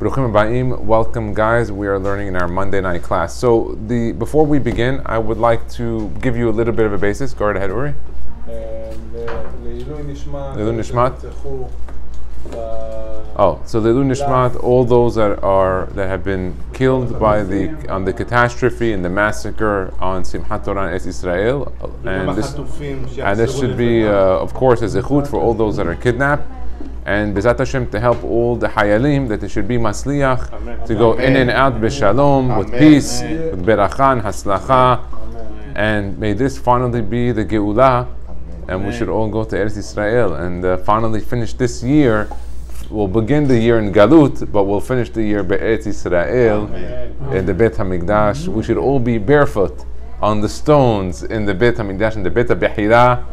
Bruchim Habayim. Welcome, guys. We are learning in our Monday night class. So, before we begin, I would like to give you a little bit of a basis. Go right ahead, Uri. Leilui Nishmat. So Leilui Nishmat, all those that have been killed on the catastrophe and the massacre on Simchat Torah and Eretz Israel, and this should be, of course, a zechut for all those that are kidnapped. And Bezat Hashem to help all the hayalim that they should be masliach, to go in and out b'shalom, with peace, with beracha and haslacha, and may this finally be the Geulah, and we should all go to Eretz Israel and finally finish this year. We'll begin the year in Galut, but we'll finish the year Be'etz Israel in the Beit HaMikdash. We should all be barefoot on the stones in the Beit HaMikdash, in the Beit HaBechira,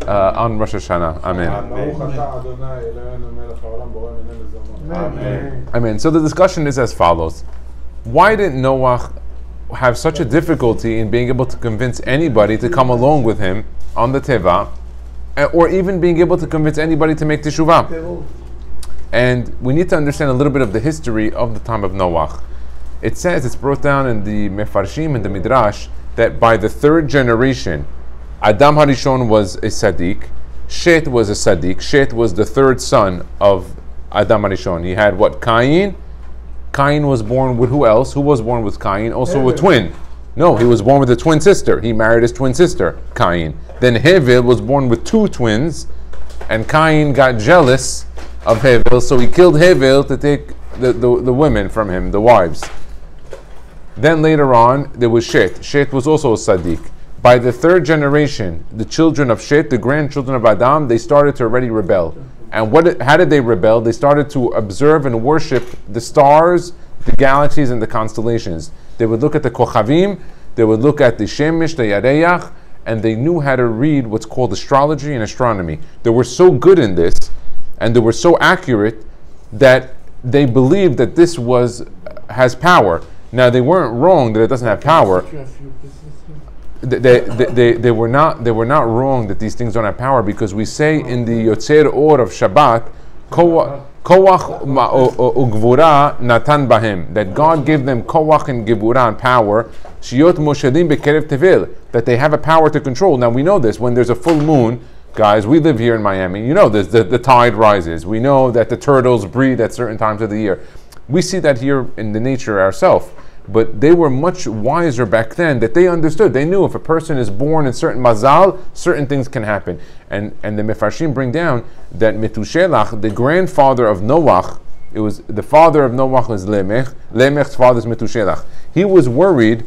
on Rosh Hashanah. Amen. Amen. So the discussion is as follows. Why didn't Noah have such a difficulty in being able to convince anybody to come along with him on the Teva, or even being able to convince anybody to make Teshuvah? And we need to understand a little bit of the history of the time of Noah. It says, it's brought down in the Mefarshim and the Midrash, that by the third generation, Adam Harishon was a Sadiq, Shet was a Sadiq. Shet was the third son of Adam Harishon. He had what? Cain. Cain was born with who else? Who was born with Cain? Also a twin. No, he was born with a twin sister. He married his twin sister, Cain. Then Hevel was born with two twins, and Cain got jealous of Hevel, so he killed Hevel to take the women from him, the wives. Then later on, there was Shet. Shet was also a Sadiq. By the third generation, the children of Shet, the grandchildren of Adam, they started to already rebel. And how did they rebel? They started to observe and worship the stars, the galaxies, and the constellations. They would look at the Kochavim, they would look at the Shemesh, the Yareyach, and they knew how to read what's called astrology and astronomy. They were so good in this, and they were so accurate, that they believed that this has power. Now, they weren't wrong that it doesn't have power. They were not wrong that these things don't have power, because we say in the Yotzer Or of Shabbat, Koach ugvura natan bahem, that God gave them koach and gevura and power, shiot moshedim bekerev tevil, that they have a power to control. Now we know this when there's a full moon. Guys, we live here in Miami. You know this. The tide rises. We know that the turtles breed at certain times of the year. We see that here in the nature ourselves. But they were much wiser back then, that they understood. They knew if a person is born in certain mazal, certain things can happen. And the Mefarshim bring down that Metushelach, the grandfather of Noach, the father of Noach was Lemech. Lemech's father is Metushelach. He was worried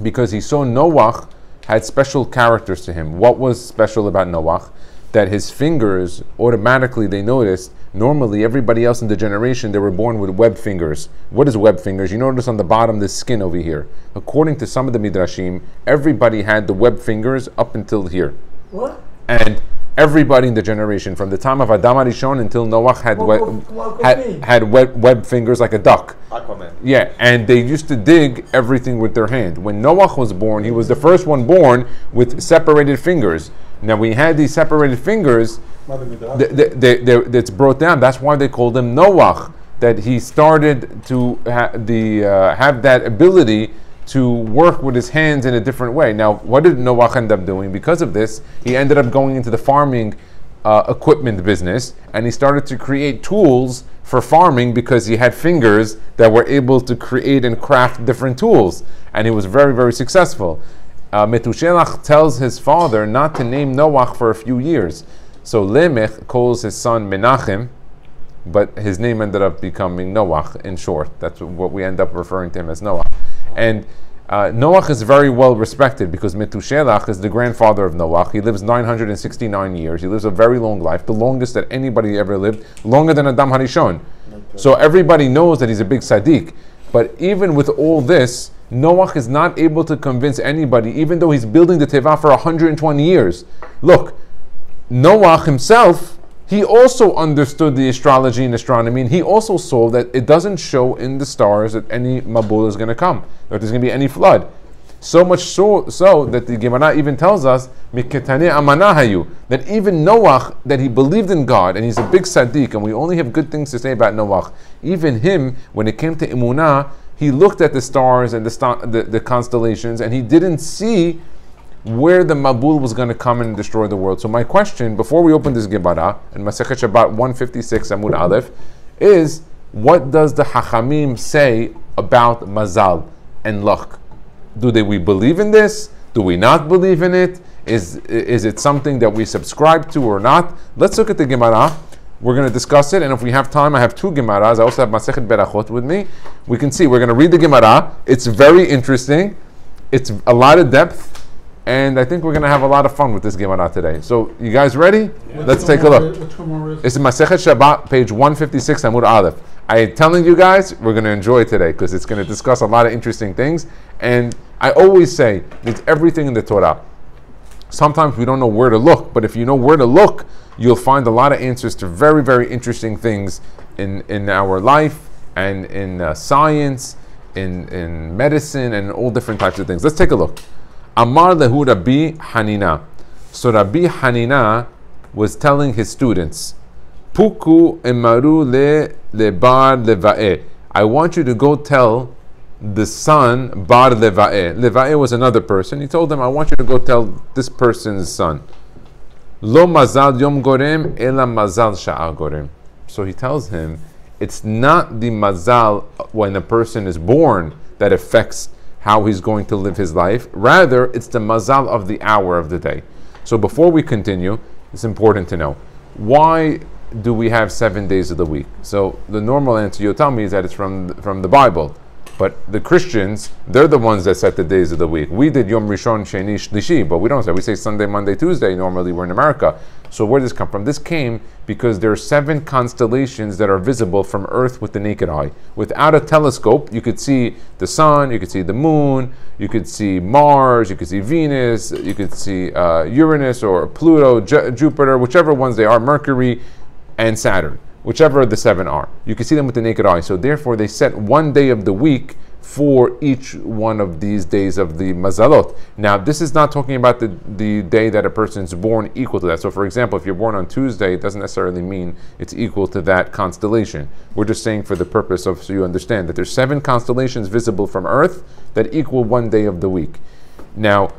because he saw Noach had special characters to him. What was special about Noach? That his fingers, automatically they noticed, normally everybody else in the generation, they were born with web fingers. What is web fingers? You notice on the bottom, the skin over here. According to some of the Midrashim, everybody had the web fingers up until here. What? And everybody in the generation, from the time of Adam Harishon until Noach, had web fingers like a duck. Aquaman. Yeah, and they used to dig everything with their hand. When Noach was born, he was the first one born with separated fingers. Now, we had these separated fingers. That's brought down. That's why they called him Noach. That he started to have that ability to work with his hands in a different way. Now, what did Noach end up doing? Because of this, he ended up going into the farming equipment business, and he started to create tools for farming because he had fingers that were able to create and craft different tools, and he was very, very successful. Metushelach tells his father not to name Noach for a few years. So Lemech calls his son Menachem, but his name ended up becoming Noach in short. That's what we end up referring to him as Noach. And Noach is very well respected because Metushelach is the grandfather of Noach. He lives 969 years. He lives a very long life, the longest that anybody ever lived, longer than Adam Harishon. Okay. So everybody knows that he's a big Sadiq. But even with all this, Noach is not able to convince anybody, even though he's building the Teva for 120 years. Look, Noach himself, he also understood the astrology and astronomy, and he also saw that it doesn't show in the stars that any Mabul is going to come, that there's going to be any flood. So much so that the Gemara even tells us miketane amanahayu, that even Noach, that he believed in God and he's a big tzaddik, and we only have good things to say about Noach. Even him, when it came to emunah, he looked at the stars and the constellations, and he didn't see where the Mabul was going to come and destroy the world. So my question, before we open this Gemara, in Masechet Shabbat 156 Amud Aleph, is what does the Hachamim say about Mazal and luck? We believe in this? Do we not believe in it? Is it something that we subscribe to or not? Let's look at the Gemara. We're going to discuss it, and if we have time, I have two Gemaras. I also have Masechet Berachot with me. We can see, we're going to read the Gemara. It's very interesting. It's a lot of depth, and I think we're going to have a lot of fun with this Gemara today. So, you guys ready? Yeah. Let's take a look. It's in Masechet Shabbat, page 156, Amud Aleph. I'm telling you guys, we're going to enjoy today, because it's going to discuss a lot of interesting things, and I always say, it's everything in the Torah. Sometimes we don't know where to look, but if you know where to look, you'll find a lot of answers to very, very interesting things in our life and in science, in medicine, and all different types of things. Let's take a look. Amar lehu Rabbi Hanina. So Rabbi Hanina was telling his students, Puku emaru le bar leva'eh. I want you to go tell the son bar leva'eh. Leva'eh was another person. He told them, I want you to go tell this person's son. Lo mazal yom gorem, ela mazal sha'a gorem. So he tells him, it's not the mazal when a person is born that affects how he's going to live his life. Rather, it's the mazal of the hour of the day. So before we continue, it's important to know, why do we have 7 days of the week? So the normal answer you'll tell me is that it's from the Bible. But the Christians, they're the ones that set the days of the week. We did Yom Rishon, Sheni, Shlishi, but we don't say. We say Sunday, Monday, Tuesday. Normally, we're in America. So where does this come from? This came because there are 7 constellations that are visible from Earth with the naked eye. Without a telescope, you could see the sun, you could see the moon, you could see Mars, you could see Venus, you could see Uranus or Pluto, Jupiter, whichever ones they are, Mercury and Saturn. Whichever the 7 are. You can see them with the naked eye. So therefore they set one day of the week for each one of these days of the mazalot. Now this is not talking about the day that a person is born equal to that. So for example, if you're born on Tuesday, it doesn't necessarily mean it's equal to that constellation. We're just saying for the purpose of, so you understand that there's 7 constellations visible from Earth that equal one day of the week. Now,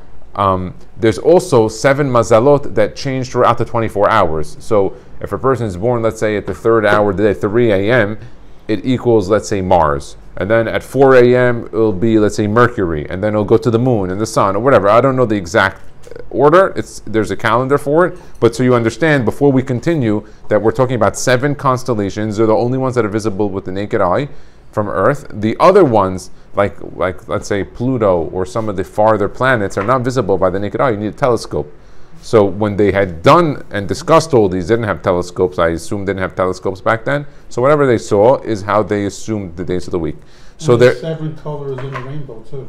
there's also 7 mazalot that change throughout the 24 hours. So if a person is born, let's say, at the 3rd hour of the day, 3 a.m., it equals, let's say, Mars. And then at 4 a.m., it'll be, let's say, Mercury. And then it'll go to the moon and the sun or whatever. I don't know the exact order. There's a calendar for it. But so you understand, before we continue, that we're talking about 7 constellations. They're the only ones that are visible with the naked eye from Earth. The other ones, like let's say Pluto or some of the farther planets, are not visible by the naked eye. You need a telescope. So when they had done and discussed all these, they didn't have telescopes. I assume they didn't have telescopes back then. So whatever they saw is how they assumed the days of the week. So there 7 colors in the rainbow too.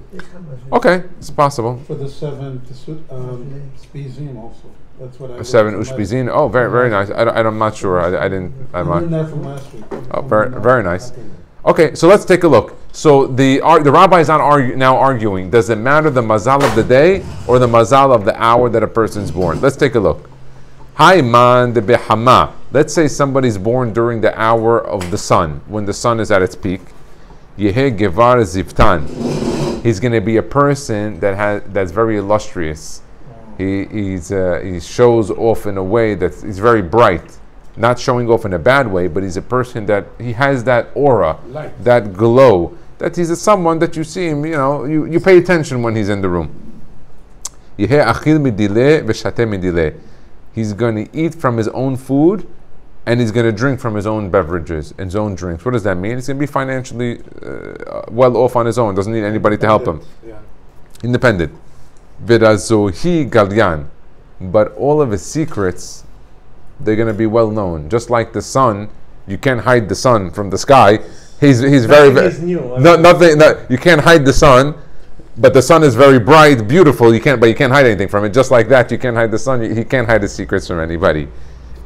Okay, it's possible. For the 7 Spizim also. That's what I 7 Ushpizin. Oh, very, very nice. I'm not sure. I didn't. I learned that from last week. Oh, very, very nice. Okay, so let's take a look. So the rabbi is now arguing, does it matter the mazal of the day or the mazal of the hour that a person's born? Let's take a look. Hi man de behama. Let's say somebody's born during the hour of the sun, when the sun is at its peak. Yehe gevar ziftan. He's going to be a person that's very illustrious. He shows off in a way that he's very bright. Not showing off in a bad way, but he's a person that he has that aura, light, that glow, that he's someone that you see him, you pay attention when he's in the room. He's going to eat from his own food, and he's going to drink from his own beverages and his own drinks. What does that mean? He's going to be financially well off on his own, doesn't need anybody to help him. Yeah. Independent. V'razohi galyan. But all of his secrets, they're going to be well known. Just like the sun, you can't hide the sun from the sky. He's very nothing. You can't hide the sun, but the sun is very bright, beautiful. You can't hide anything from it. Just like that, you can't hide the sun. He can't hide his secrets from anybody.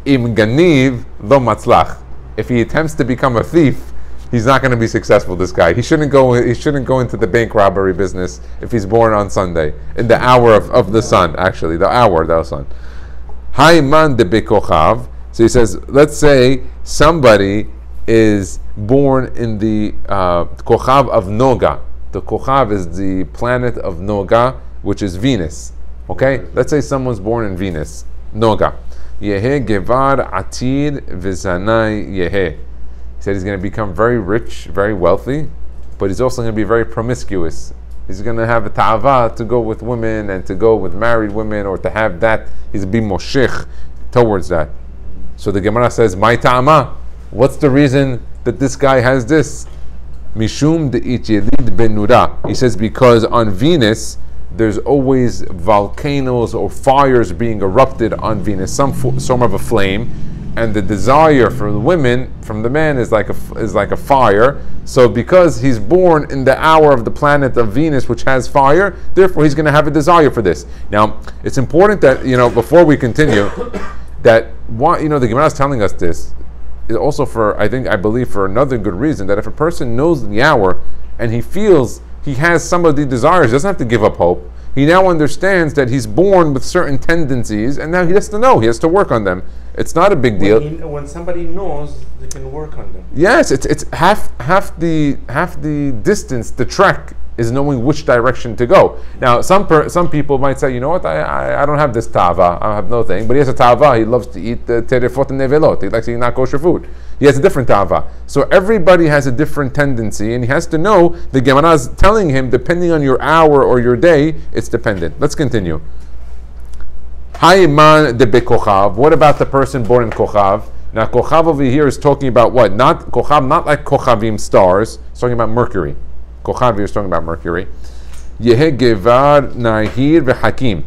Im ganiv lo matzlach. If he attempts to become a thief, he's not going to be successful. This guy, he shouldn't go into the bank robbery business if he's born on Sunday in the hour of the sun. Actually, the hour of the sun. Haiman de bekochav. So he says, let's say somebody is born in the kochav of Noga. The kochav is the planet of Noga, which is Venus. Okay, let's say someone's born in Venus, Noga. Yehe gevar atid v'zanai yehe. He said he's going to become very rich, very wealthy, but he's also going to be very promiscuous. He's going to have a ta'ava to go with women and to go with married women, or to have that. He's going to be moshech towards that. So the Gemara says, "My ta'ama." What's the reason that this guy has this? Mishum de'it yelid benura. He says because on Venus there's always volcanoes or fires being erupted on Venus, some form of a flame, and the desire for the women from the man is like a fire. So because he's born in the hour of the planet of Venus, which has fire, therefore he's going to have a desire for this. Now, it's important that before we continue, that the Gemara is telling us this is also I believe for another good reason, that if a person knows the hour and he feels he has some of the desires, he doesn't have to give up hope. He now understands that he's born with certain tendencies, and now he has to know, he has to work on them. It's not a big deal. When somebody knows, they can work on them. Yes, it's half the distance, the trek, is knowing which direction to go. Now, some people might say, you know what, I don't have this tava, I have no thing, but he has a tava, he loves to eat terefot and nevelot, he likes to eat not kosher food. He has a different tava. So everybody has a different tendency, and he has to know, the Gemara is telling him, depending on your hour or your day, it's dependent. Let's continue. Haiman de bekochav. What about the person born in kochav? Now, kochav over here is talking about what? Not kochav, not like kochavim, stars. It's talking about Mercury. Kochav here is talking about Mercury. Yehe gevar nahir v'hakim.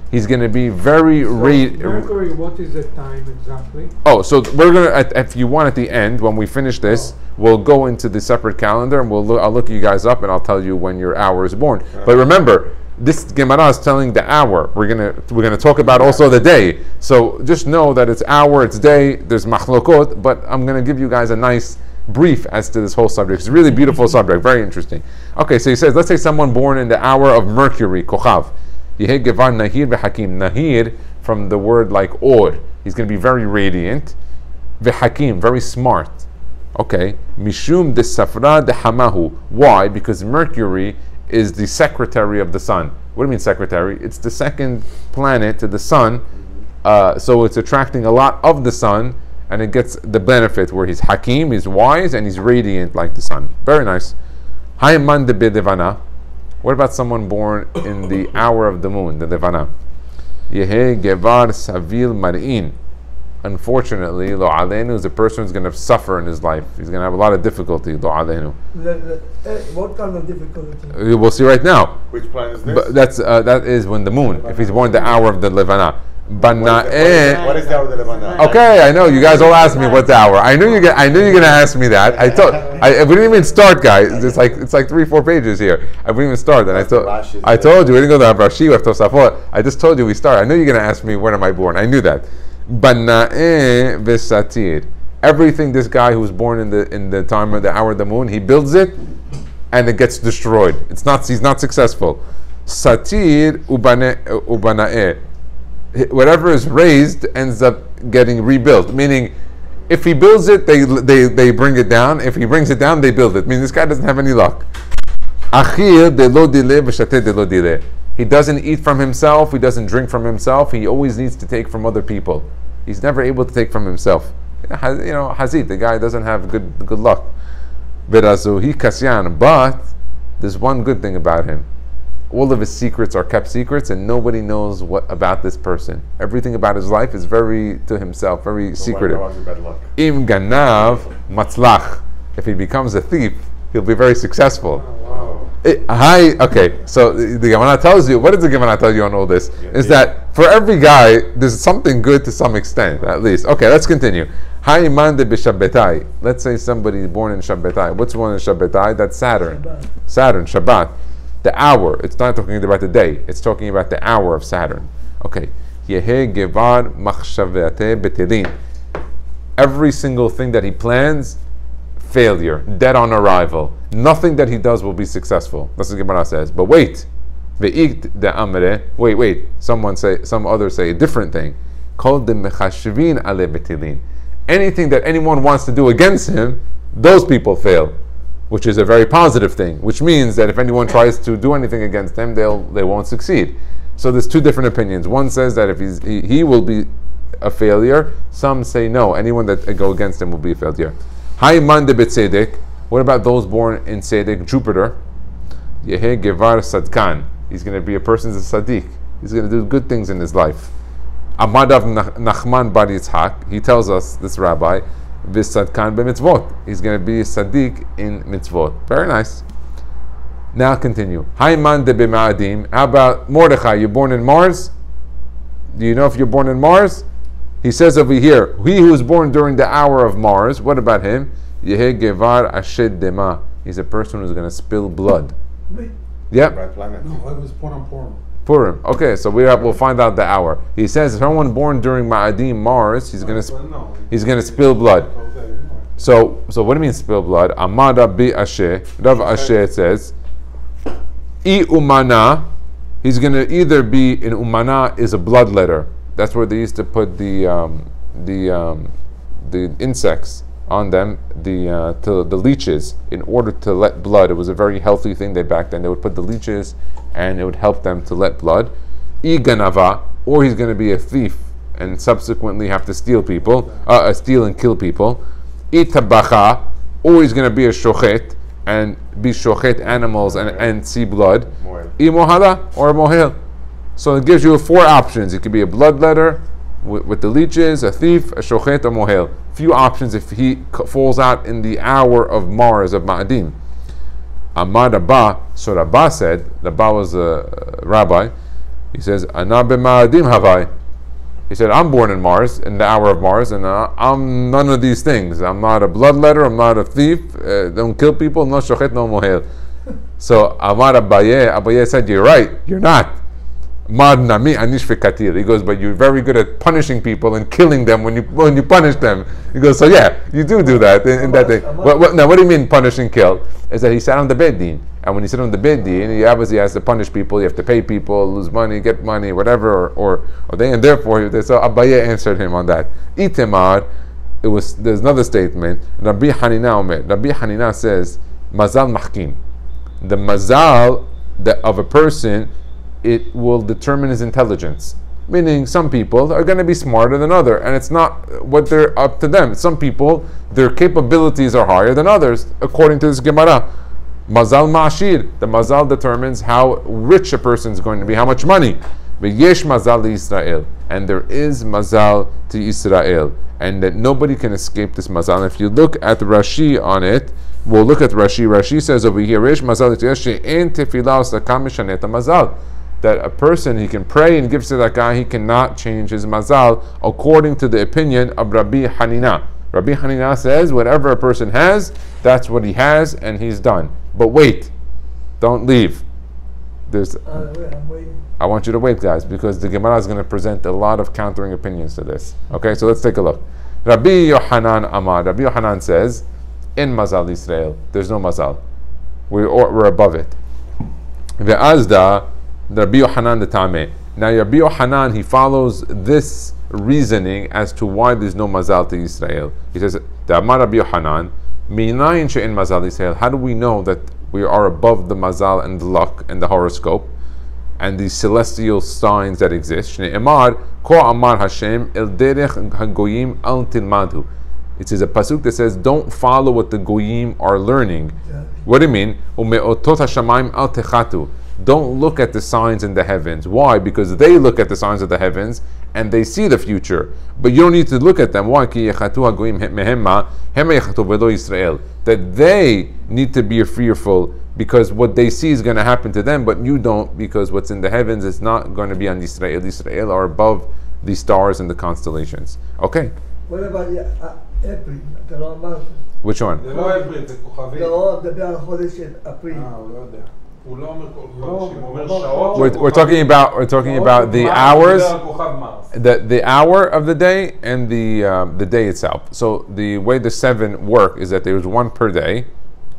He's going to be very... Mercury, what is the time exactly? Oh, so we're going to, if you want at the end, when we finish this, we'll go into the separate calendar, and I'll look you guys up, and I'll tell you when your hour is born. But remember, this Gemara is telling the hour. We're gonna talk about also the day. So just know that it's hour, it's day. There's machlokot, but I'm gonna give you guys a nice brief as to this whole subject. It's a really beautiful subject, very interesting. Okay, so he says, let's say someone born in the hour of Mercury, kochav. Yehei gevar nahir v'hakim. Nahir from the word like or. He's gonna be very radiant. V'hakim, very smart. Okay, mishum de safra de hamahu. Why? Because Mercury is the secretary of the sun. What do you mean secretary? It's the second planet to the sun, so it's attracting a lot of the sun, and it gets the benefit where he's hakim, he's wise, and he's radiant like the sun. Very nice. Haiman de bedevana. What about someone born in the hour of the moon, the devana? Yehe gevar savil mar'in. Unfortunately, lo aleinu is a person who's going to suffer in his life. He's going to have a lot of difficulty. Lo aleinu. What kind of difficulty? We'll see right now. Which planet is this? But that is when the moon. If he's born the hour of the levana. What is the hour of the levana? Okay, I know you guys all asked me what the hour. I knew you're going to ask me that. We didn't even start, guys. It's like 3-4 pages here. I wouldn't even start. And I told you we didn't go to Rashi with Tosafot. I just told you we start. I knew you're going to ask me when am I born. I knew that. Bana'eh v'satir. Everything this guy who was born in the time of the hour of the moon, he builds it and it gets destroyed. He's not successful. Satir ubana'eh. Whatever is raised ends up getting rebuilt. Meaning, if he builds it, they bring it down. If he brings it down, they build it. Meaning this guy doesn't have any luck. Achir de lo dile v'shateh de lo dile. He doesn't eat from himself. He doesn't drink from himself. He always needs to take from other people. He's never able to take from himself. Hazit, the guy doesn't have good luck. Verazuhi kasyan. But there's one good thing about him. All of his secrets are kept secrets, and nobody knows what about this person. Everything about his life is very to himself, very secretive. Im ganav matzlach. If he becomes a thief, he'll be very successful. Okay, so the Gemara tells you, what does the Gemara tell you on all this? Is that for every guy, there's something good to some extent, at least. Okay, let's continue. Haiman de b'shabbetai. Let's say somebody born in Shabbetai. What's one in Shabbetai? That's Saturn. Saturn, Shabbat. The hour. It's not talking about the day. It's talking about the hour of Saturn. Okay. Yehe gevar machshavate betelin. Every single thing that he plans failure, dead on arrival. Nothing that he does will be successful. That's what Gemara says. But wait, wait. Some others say a different thing. Anything that anyone wants to do against him, those people fail, which is a very positive thing. Which means that if anyone tries to do anything against him, they won't succeed. So there's two different opinions. One says that if he will be a failure. Some say no. Anyone that go against him will be a failure. Hayman de betzedek. What about those born in Tzedek? Jupiter. Yehe gevar sadkan. He's going to be a person's a tzaddik. He's going to do good things in his life. Amadav Nachman bar Yitzhak. He tells us, this rabbi, v'sadkan b'mitzvot. He's going to be a tzaddik in mitzvot. Very nice. Now continue. Hayman de b'ma'adim. How about Mordechai? You're born in Mars? Do you know if you're born in Mars? He says over here, he who is born during the hour of Mars, what about him? Yehe gevar ashed dema. He's a person who's going to spill blood. Me? Yep. Right planet. No, I was born on Purim. Purim. Okay, so we'll find out the hour. He says, someone born during Ma'adim Mars, he's going to spill blood. So what do you mean spill blood? Amad Rabbi Ashe. Rav Ashe says, I umana. He's going to either be in umana is a bloodletter. That's where they used to put the insects on them, the leeches, in order to let blood. It was a very healthy thing back then. They would put the leeches, and it would help them to let blood. I ganava, or he's going to be a thief and subsequently have to steal and kill people. I tabacha, or he's going to be a shochet and be shochet animals and see blood. I mohala, or a mohel. So it gives you 4 options. It could be a bloodletter with the leeches, a thief, a shochet, or mohel. Few options if he falls out in the hour of Mars, of Ma'adim. Amar Rabba, so Rabba said, Rabba was a rabbi, he says, Ana b'Ma'adim havai. He said, I'm born in Mars, in the hour of Mars, and I'm none of these things. I'm not a bloodletter, I'm not a thief, don't kill people, no shochet, no mohel. So Amar Abaye said, you're right, you're not. He goes, but you're very good at punishing people and killing them when you punish them. He goes, so yeah, you do that in that thing. Now, what do you mean punish and kill? Is that he sat on the bed din, and when you sit on the bed din, he obviously has to punish people. You have to pay people, lose money, get money, whatever, or they, and therefore, so Abaye answered him on that. Itemar, there's another statement. Rabbi Hanina says, Mazal Mahkim. The mazal of a person, it will determine his intelligence. Meaning some people are going to be smarter than others, and it's not what they're up to them. Some people, their capabilities are higher than others, according to this Gemara. Mazal ma'ashir. The mazal determines how rich a person is going to be, how much money. Yesh mazal Israel, and there is mazal to Israel, and that nobody can escape this mazal. And if you look at Rashi on it, we'll look at Rashi. Rashi says over here, Yesh mazal she'en tefillah osakam mishanet mazal. That a person, he can pray and give tzedakah, he cannot change his mazal, according to the opinion of Rabbi Hanina. Rabbi Hanina says, whatever a person has, that's what he has, and he's done. But wait, don't leave. I'm waiting. I want you to wait, guys, because the Gemara is going to present a lot of countering opinions to this. Okay, so let's take a look. Rabbi Yohanan Amar. Rabbi Yohanan says, in mazal Israel, there's no mazal. We're above it. Ve'azda, Rabbi Yohanan the Tameh. Now Rabbi Yohanan, he follows this reasoning as to why there's no mazal to Israel. He says, the Amar Rabbi Yohanan, minayin she'en mazal Israel. How do we know that we are above the mazal and the luck and the horoscope and the celestial signs that exist? Shne'emar, ko amar Hashem el derech hagoyim al tilmadu. It says a pasuk that says, don't follow what the goyim are learning. Yeah. What do you mean? Ume'otot hashamayim al techatu. Don't look at the signs in the heavens. Why? Because they look at the signs of the heavens and they see the future. But you don't need to look at them. Why? That they need to be fearful because what they see is going to happen to them, but you don't, because what's in the heavens is not going to be on Israel. Israel are above the stars and the constellations. Okay. What about April, the long mountain? Which one? זה לא אפריל, זה כוכבים. לא, מדבר על חודש של אפריל. הוא לא יודע. הוא לא אומר כל חודש, הוא אומר שעות. We're talking about the hours, the hour of the day and the day itself. So the way the 7 work is that there's one per day,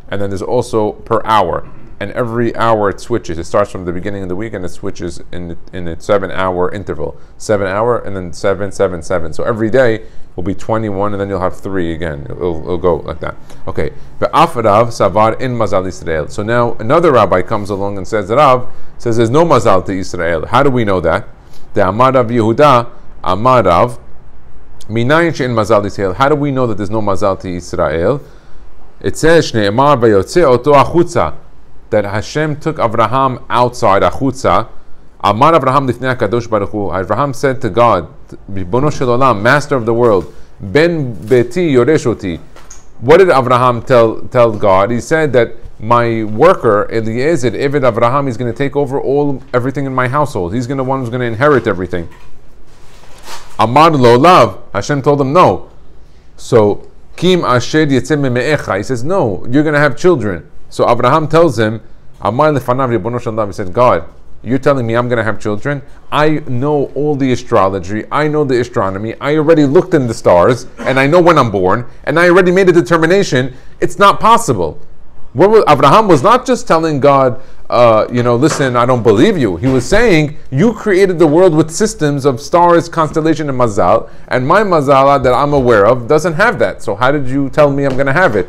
and then there's also per hour. And every hour it switches. It starts from the beginning of the week and it switches in a 7-hour interval. 7 hour and then 7, 7, 7. So every day will be 21 and then you'll have 3 again. It'll go like that. Okay. Ve'af Rav savar in mazal Israel. So now another rabbi comes along and says that Rav says there's no mazal to Israel. How do we know that? The Amar Rav Yehuda, Amar Rav, minayin she'en mazal Israel. How do we know that there's no mazal to Israel? It says, Shne'emar vayotze oto achutza, that Hashem took Avraham outside achutza. Amar Avraham lifnei HaKadosh Baruch Hu. Avraham said to God, Ribono shel olam, Master of the world, Ben beti yoresh oti. What did Avraham tell God? He said that my worker Eliezer, Eved Avraham, is going to take over everything in my household. He's the one who's going to inherit everything. Amar lo lav. Hashem told him no. So Kim asher yetzeh me'echa. He says no. You're going to have children. So Abraham tells him, Amar lefanav ribono shel olam. He said, God, you're telling me I'm going to have children? I know all the astrology. I know the astronomy. I already looked in the stars, and I know when I'm born, and I already made a determination. It's not possible. Abraham was not just telling God, listen, I don't believe you. He was saying, you created the world with systems of stars, constellation, and mazal, and my mazala that I'm aware of doesn't have that. So how did you tell me I'm going to have it?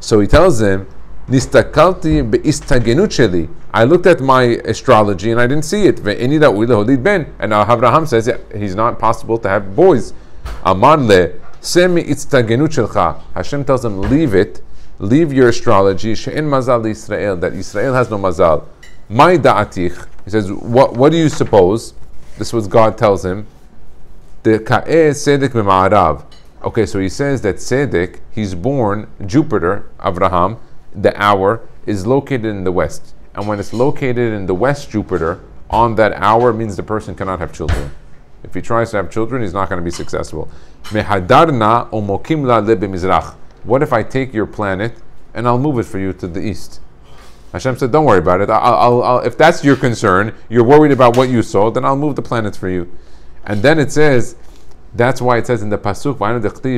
So he tells him, Nistakalti be'istagenut sheli. I looked at my astrology and I didn't see it. Ve'eni ra'ui leholid ben. And now Avraham says he's not possible to have boys. Amar le semi istagenut shelcha. Hashem tells him, leave your astrology. She'en mazal Israel, that Israel has no mazal. My da'atich. He says, what do you suppose? This was God tells him. The ka'eh sedek b'ma'arav. Okay, so he says that Sedek, he's born, Jupiter, Avraham, the hour is located in the west, and when it's located in the west Jupiter on that hour, means the person cannot have children. If he tries to have children, he's not going to be successful. Mehadarna o mokimla le b'mizrach. What if I take your planet and I'll move it for you to the east? Hashem said, don't worry about it. I'll if that's your concern, you're worried about what you saw, then I'll move the planets for you. And then it says, that's why it says in the pasuk,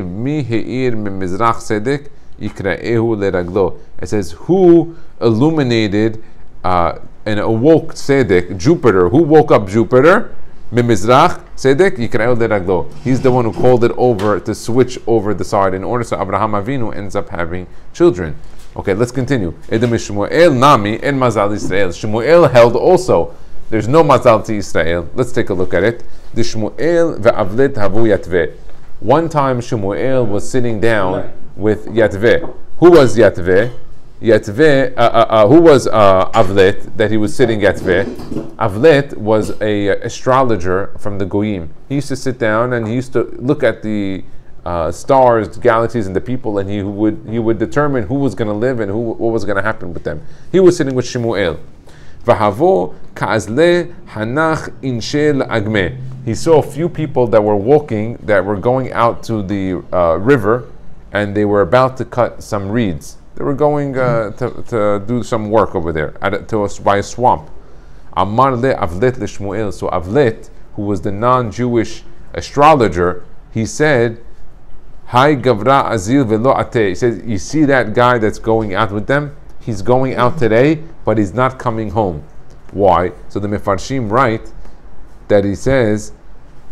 mi heir mimizrach sedek. It says, who illuminated and awoke Sedek, Jupiter? Who woke up Jupiter? Mimizrach Sedek yikra'eu leraglo. He's the one who called it over to switch over the side in order so Abraham Avinu ends up having children. Okay, let's continue. Edom Shmuel nami en mazal Israel. Shmuel held also there's no mazal to Israel. Let's take a look at it. The Shmuel ve'avlet havu yatveh. One time Shmuel was sitting down with Yatveh. Who was Yatveh? Who was Avlet that he was sitting Yatveh? Avlet was a astrologer from the Goyim. He used to sit down and he used to look at the stars, galaxies, and the people, and he would determine who was going to live and what was going to happen with them. He was sitting with Shmuel. V'havo ka'azle hanach inshel agme. He saw a few people that were walking, that were going out to the river, and they were about to cut some reeds. They were going to do some work over there by a swamp. Amar le Avlet le Shmuel. So Avlet, who was the non-Jewish astrologer, he said, Hai gavra azil velo ate. He says, you see that guy that's going out with them? He's going out today, but he's not coming home. Why? So the Mefarshim write that he says,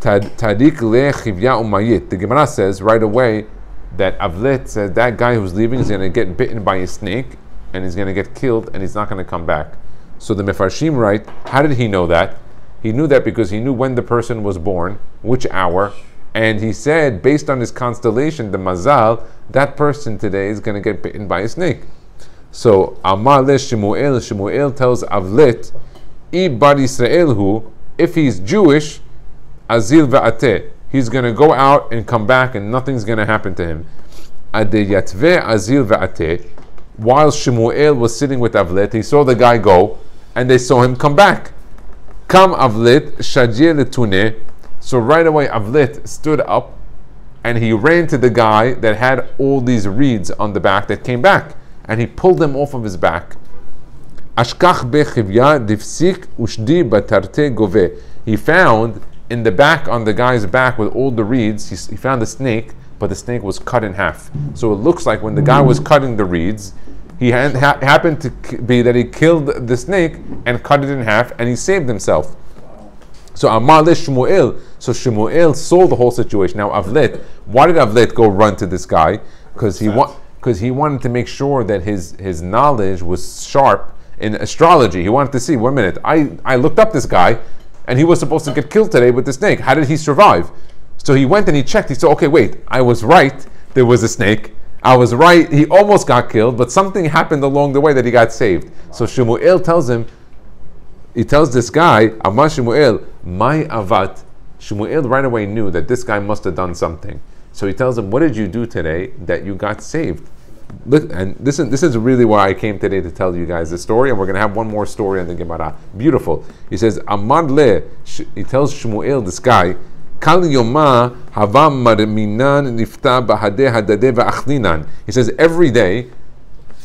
Tadik le chivya umayit. The Gemara says right away that Avlet says that guy who's leaving is going to get bitten by a snake and he's going to get killed and he's not going to come back. So the Mefarshim write, how did he know that? He knew that because he knew when the person was born, which hour, and he said, based on his constellation, the Mazal, that person today is going to get bitten by a snake. So Amar le Shmuel tells Avlet, I bar Yisrael hu, if he's Jewish, azil va'ateh, he's going to go out and come back and nothing's going to happen to him. Ade yatveh azil va'ateh, while Shmuel was sitting with Avlet, he saw the guy go and they saw him come back. Kam Avlet shajir letuneh. So right away Avlet stood up and he ran to the guy that had all these reeds on the back that came back, and he pulled them off of his back. Ashkach bechivya difsik ushdi batarte gove. He found in the back, on the guy's back with all the reeds, he found a snake, but the snake was cut in half. So it looks like when the guy was cutting the reeds, he happened to be that he killed the snake and cut it in half, and he saved himself. So Amar le Shmuel. So Shmuel saw the whole situation. Now Avlet, why did Avlet go run to this guy? Because he wanted to make sure that his knowledge was sharp in astrology. He wanted to see, 1 minute, I looked up this guy, and he was supposed to get killed today with the snake. How did he survive? So he went and he checked. He said, okay, wait, I was right. There was a snake. I was right. He almost got killed, but something happened along the way that he got saved. So Shmuel tells him, he tells this guy, Amar Shmuel, my avat. Shmuel right away knew that this guy must have done something. So he tells him, what did you do today that you got saved? Look, and this is really why I came today to tell you guys this story, and we're going to have one more story on the Gemara. Beautiful. He says, Amar le, he tells Shmuel, this guy, Kal yoma hava marminan nifta bahade hadade va'achlinan. He says, every day,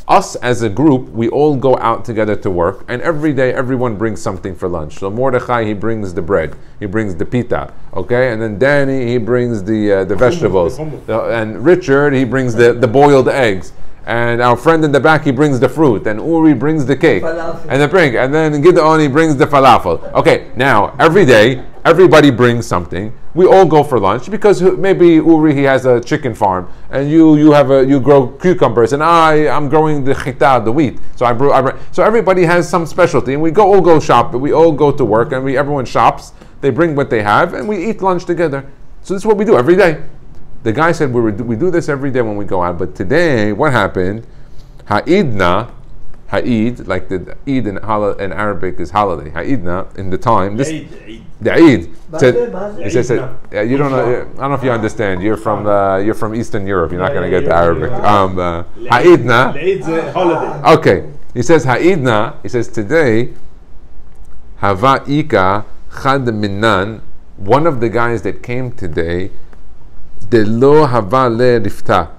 us as a group, we all go out together to work, and every day everyone brings something for lunch. So Mordechai, he brings the bread, he brings the pita, okay, and then Danny, he brings the vegetables, and Richard, he brings the boiled eggs, and our friend in the back, he brings the fruit, and Uri brings the cake, and the drink, and then Gideon, he brings the falafel. Okay, now every day everybody brings something. We all go for lunch because maybe Uri, he has a chicken farm, and you grow cucumbers, and I'm growing the chita, the wheat. So so everybody has some specialty, and we all go shop. We all go to work, and everyone shops. They bring what they have, and we eat lunch together. So this is what we do every day. The guy said we do this every day when we go out, but today what happened? Ha'id, like the Eid in Arabic is holiday. Ha'idna, in the time, the Eid. He says, you don't know. I don't know if you understand. You're from Eastern Europe. You're not going to get the Arabic. Ha'idna. Holiday. Okay. He says Ha'idna. He says today. Hava ika chad minan. One of the guys that came today, de lo hava le rifta,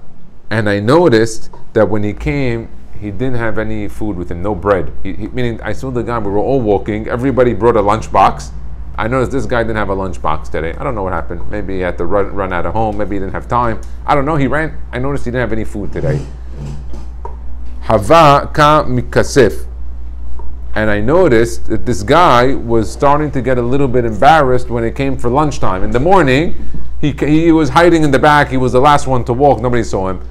and I noticed that when he came, he didn't have any food with him, no bread. Meaning, I saw the guy, we were all walking, everybody brought a lunchbox. I noticed this guy didn't have a lunchbox today. I don't know what happened. Maybe he had to run out of home, maybe he didn't have time. I don't know, I noticed he didn't have any food today. Hava ka mikasef. And I noticed that this guy was starting to get a little bit embarrassed when it came for lunchtime. In the morning, he was hiding in the back, he was the last one to walk, nobody saw him.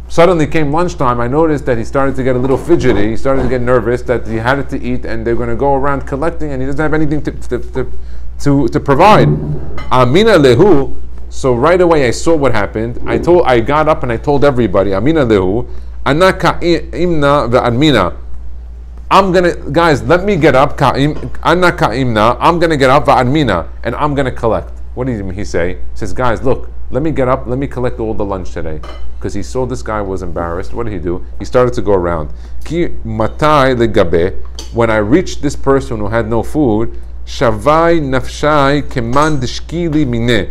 Suddenly came lunchtime, I noticed that he started to get a little fidgety, he started to get nervous that he had it to eat and they're going to go around collecting and he doesn't have anything to provide. Amina lehu. So right away I saw what happened. I got up and I told everybody, Amina lehu, anaka imna va'amina. Guys, let me get up, anaka imna, I'm going to get up va'amina and I'm going to collect. What did he say? He says, guys, look, let me get up, let me collect all the lunch today. Because he saw this guy was embarrassed. What did he do? He started to go around. Ki matai legabe. When I reached this person who had no food, shavai nafshai keman dishkili mine.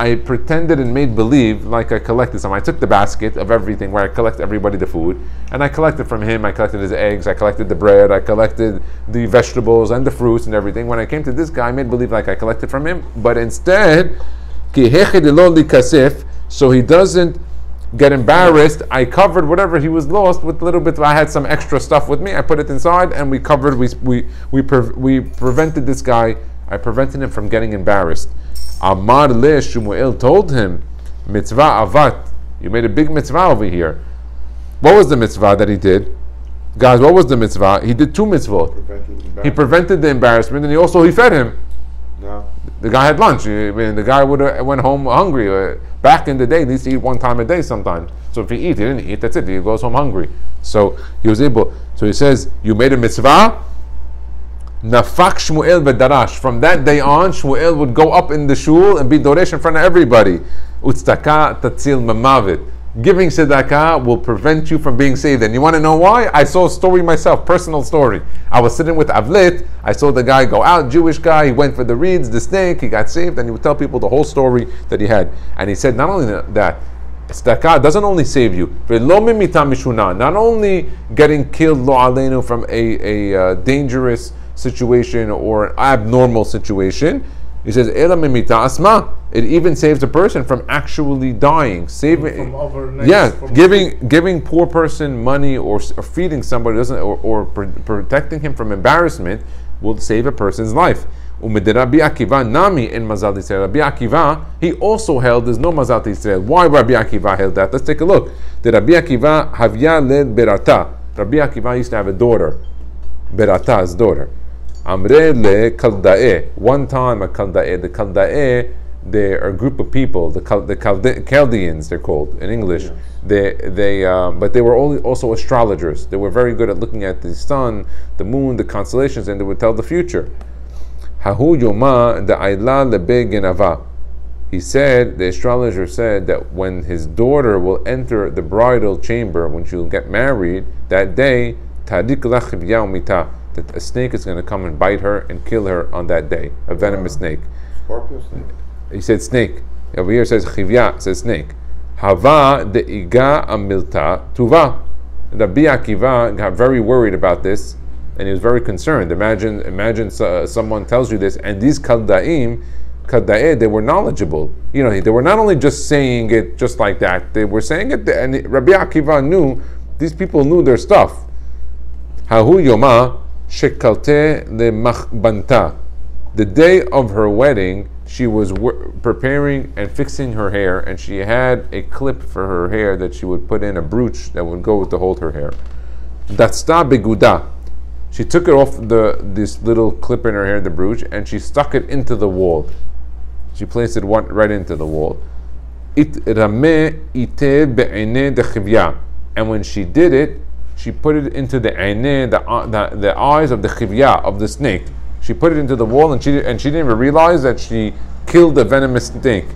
I pretended and made believe like I collected some. I took the basket of everything where I collect everybody the food, and I collected from him. I collected his eggs, I collected the bread, I collected the vegetables and the fruits and everything. When I came to this guy, I made believe like I collected from him, but instead, so he doesn't get embarrassed, I covered whatever he was lost with a little bit. I had some extra stuff with me, I put it inside, and we covered. We prevented this guy. I prevented him from getting embarrassed. Amar le Shmuel told him, mitzvah avat, you made a big mitzvah over here. What was the mitzvah that he did? Guys, what was the mitzvah? He did two mitzvot. He prevented the embarrassment, and he fed him. No. The guy had lunch. The guy would have went home hungry. Back in the day, he used to eat one time a day sometimes. So if he didn't eat, that's it. He goes home hungry. So he was able. So he says, you made a mitzvah. Nafak Shmuel bedarash. From that day on, Shmuel would go up in the shul and be doresh in front of everybody. Utstaka tatzil mamavit. Giving tzedakah will prevent you from being saved. And you want to know why? I saw a story myself, personal story. I was sitting with Avlit. I saw the guy go out, Jewish guy. He went for the reeds, the snake. He got saved, and he would tell people the whole story that he had. And he said, not only that, Tzedakah doesn't only save you, not only getting killed lo aleinu from a dangerous situation or an abnormal situation. He says, Ela mimita asma. It even saves a person from actually dying. Saving, giving poor person money or feeding somebody doesn't or protecting him from embarrassment will save a person's life. Rabbi Akiva nami in Mazal Yisrael. Rabbi Akiva, he also held there's no Mazal Yisrael. Why Rabbi Akiva held that? Let's take a look. The Rabbi Akiva havya led berata. Rabbi Akiva used to have a daughter, Berata's daughter. Amre le Kalda'eh. One time a Kalda'eh. The Kalda'eh, they are a group of people. The Chaldeans, they're called in English. Yes. But they were also astrologers. They were very good at looking at the sun, the moon, the constellations, and they would tell the future. Hahu Yoma da'ayla lebe genava. He said, the astrologer said that when his daughter will enter the bridal chamber, when she will get married, that day, tadik lach mita, that a snake is going to come and bite her and kill her on that day, a venomous snake. Scorpio snake. He said snake. Over here it says chivya, says snake. Hava de iga amilta tuva. Rabbi Akiva got very worried about this, and he was very concerned. Imagine someone tells you this, and these Kalda'eh, they were knowledgeable. You know, they were not only just saying it just like that, they were saying it, and Rabbi Akiva knew, these people knew their stuff. Hahu Yoma shekalte lemachbanta. The day of her wedding, she was preparing and fixing her hair, and she had a clip for her hair that she would put in, a brooch that would go to hold her hair. Datsta beguda. She took it off this little clip in her hair, the brooch, and she stuck it into the wall. She placed it right into the wall. And when she did it, she put it into the eyes of the chivya, of the snake. She put it into the wall, and she didn't even realize that she killed the venomous snake.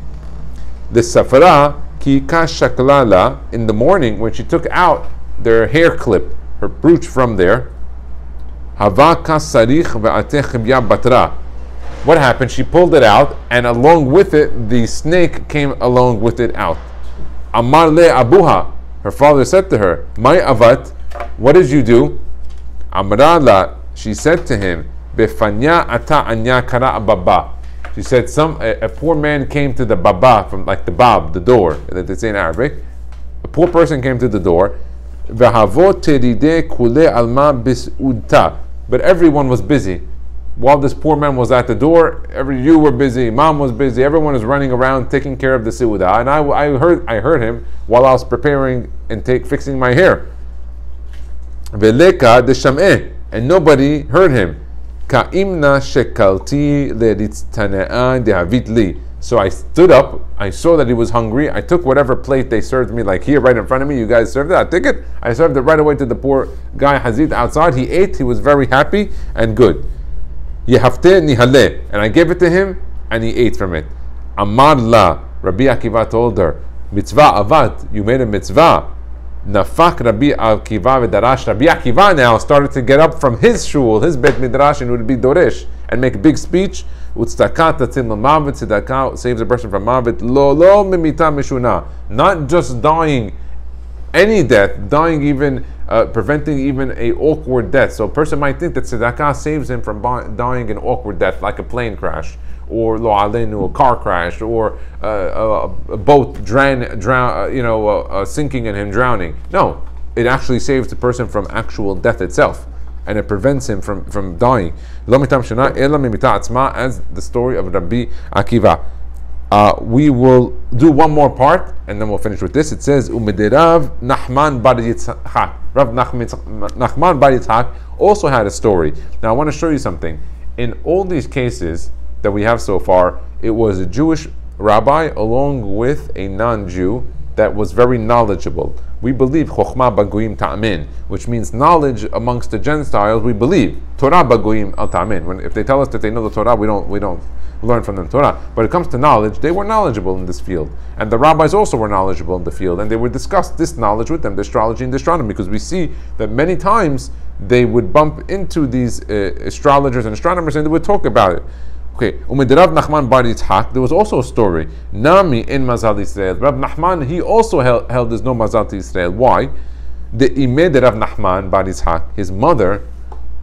The safara ki kashaklala, in the morning when she took out their hair clip, her brooch from there. What happened? She pulled it out, and along with it, the snake came along with it out. Amar le abuha. Her father said to her, "My avat, what did you do?" Amrala, she said to him, "Befanya ata anya kara baba." She said, a poor man came to the baba, from like the bab, the door that they say in Arabic. A poor person came to the door. But everyone was busy. While this poor man was at the door, you were busy, mom was busy, everyone was running around taking care of the seudah. And I heard him while I was preparing and fixing my hair. And nobody heard him. So I stood up, I saw that he was hungry, I took whatever plate they served me, like here right in front of me, you guys served it, I took it, I served it right away to the poor guy Hazid outside. He ate, he was very happy and good. And I gave it to him, and he ate from it. Amar la, Rabbi Akiva told her, mitzvah avat, you made a mitzvah. Nafak Rabbi Akiva v'darash. Rabbi Akiva now started to get up from his shul, his bet midrash, and would be doresh and make a big speech. Tzedakah tatzil l'mavet. Tzedakah saves a person from mavet. Lo mimita mishuna. Not just dying any death, dying even preventing even a awkward death. So a person might think that tzedakah saves him from dying an awkward death, like a plane crash, or lo aleinu, a car crash, or a boat sinking and him drowning. No, it actually saves the person from actual death itself, and it prevents him from dying. As the story of Rabbi Akiva. We will do one more part, and then we'll finish with this. It says, Umedirav Nachman bar Yitzhak. Rav Nachman bar Yitzhak also had a story. Now I want to show you something. In all these cases that we have so far, it was a Jewish rabbi along with a non-Jew that was very knowledgeable. We believe Chokhmah Bagoyim Ta'amin, which means knowledge amongst the Gentiles. We believe Torah Bagoyim Al Ta'amin. If they tell us that they know the Torah, we don't learn from them Torah. But it comes to knowledge, they were knowledgeable in this field, and the rabbis also were knowledgeable in the field, and they would discuss this knowledge with them, the astrology and the astronomy, because we see that many times they would bump into these astrologers and astronomers, and they would talk about it. Okay, Rav Nachman bar Yitzhak, there was also a story. Nami in Mazal Yisrael. Rav Nachman, he also held there's no Mazal to Israel. Why? The Imeh de Rav Nachman bar Yitzhak, his mother,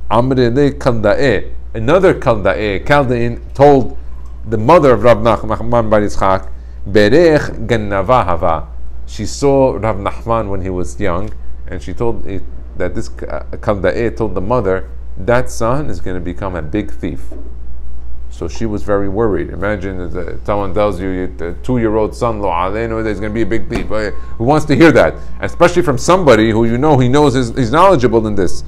Amrele Kalda'eh, another Kalda'eh, Chaldean, told the mother of Rav Nachman bar Yitzhak, Berech Gannava Hava. She saw Rav Nachman when he was young, and she told it, that this Kalda'eh told the mother, that son is going to become a big thief. So she was very worried. Imagine that someone tells you the 2-year-old son, Lo Aleinu, there's going to be a big thief. Who wants to hear that? Especially from somebody who he knows he's knowledgeable in this.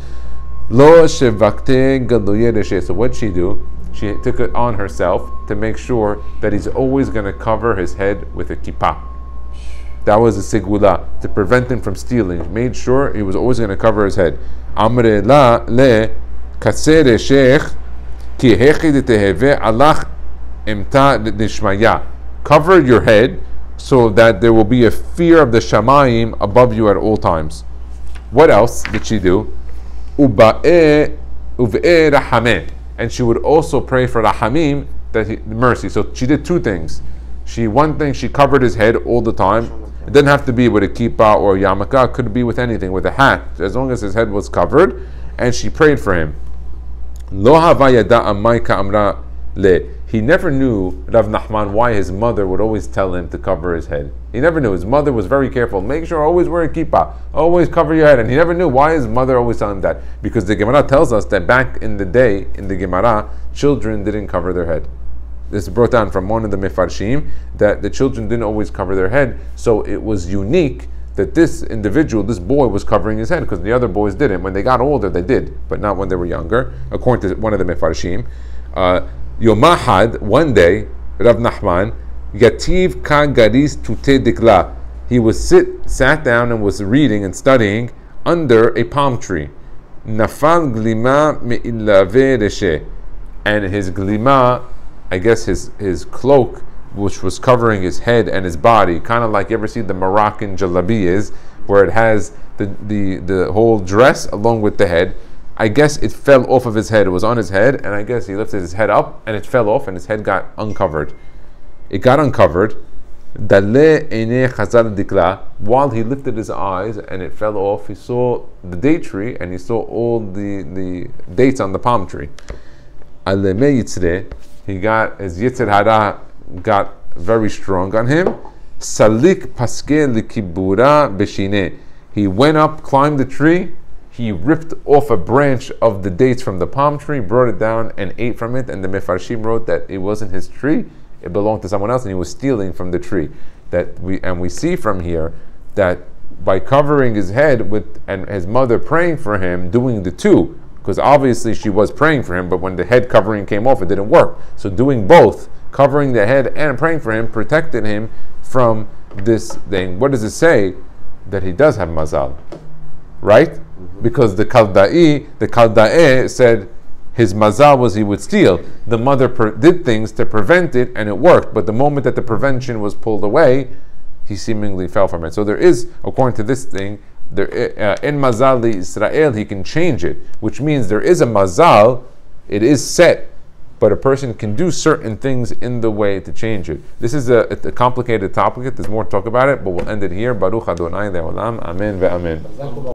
Lo Shevakte Gadoye. So what'd she do? She took it on herself to make sure that he's always going to cover his head with a kippah. That was a sigula, to prevent him from stealing. Made sure he was always going to cover his head. Amre la le kasere sheikh ki hechid teheve alach imta nishmaya. Cover your head so that there will be a fear of the shamayim above you at all times. What else did she do? Uba'e rahameh. And she would also pray for rahamim, mercy. So she did two things. One thing, she covered his head all the time. It didn't have to be with a kippah or a yarmulke. It could be with anything, with a hat, as long as his head was covered. And she prayed for him. Lo hava yada amay ka'amra le. He never knew, Rav Nachman, why his mother would always tell him to cover his head. He never knew. His mother was very careful. Make sure always wear a kippah. Always cover your head. And he never knew why his mother always told him that. Because the Gemara tells us that back in the day, in the Gemara, children didn't cover their head. This is brought down from one of the Mefarshim, that the children didn't always cover their head, so it was unique that this individual, this boy, was covering his head, because the other boys didn't. When they got older, they did, but not when they were younger, according to one of the Mefarshim. Yomahad, one day, Rav Nachman, Yativ ka garis tute dikla. He was sat down and was reading and studying under a palm tree. Nafal glima me'ilave reshe. And his glima, I guess his cloak, which was covering his head and his body, kind of like you ever see the Moroccan jalabiyas, where it has the whole dress along with the head. I guess it fell off of his head. It was on his head, and I guess he lifted his head up, and it fell off, and his head got uncovered. It got uncovered. While he lifted his eyes and it fell off, he saw the date tree, and he saw all the dates on the palm tree. He got, his Yetzer Hara got very strong on him. Salik paske likibura beshine. He went up, climbed the tree, he ripped off a branch of the dates from the palm tree, brought it down and ate from it, and the Mefarshim wrote that it wasn't his tree, it belonged to someone else, and he was stealing from the tree. We see from here that by covering his head with, and his mother praying for him, doing the two, because obviously she was praying for him, but when the head covering came off, it didn't work. So doing both, covering the head and praying for him, protected him from this thing. What does it say? That he does have mazal, right? Because the Kalda'eh said his mazal was he would steal. The mother did things to prevent it, and it worked. But the moment that the prevention was pulled away, he seemingly fell from it. So there is, according to this thing, in mazal Israel, he can change it, which means there is a mazal, it is set, but a person can do certain things in the way to change it. This is a complicated topic. There's more to talk about it, but we'll end it here. Baruch Adonai Le'olam. Amen ve'amen.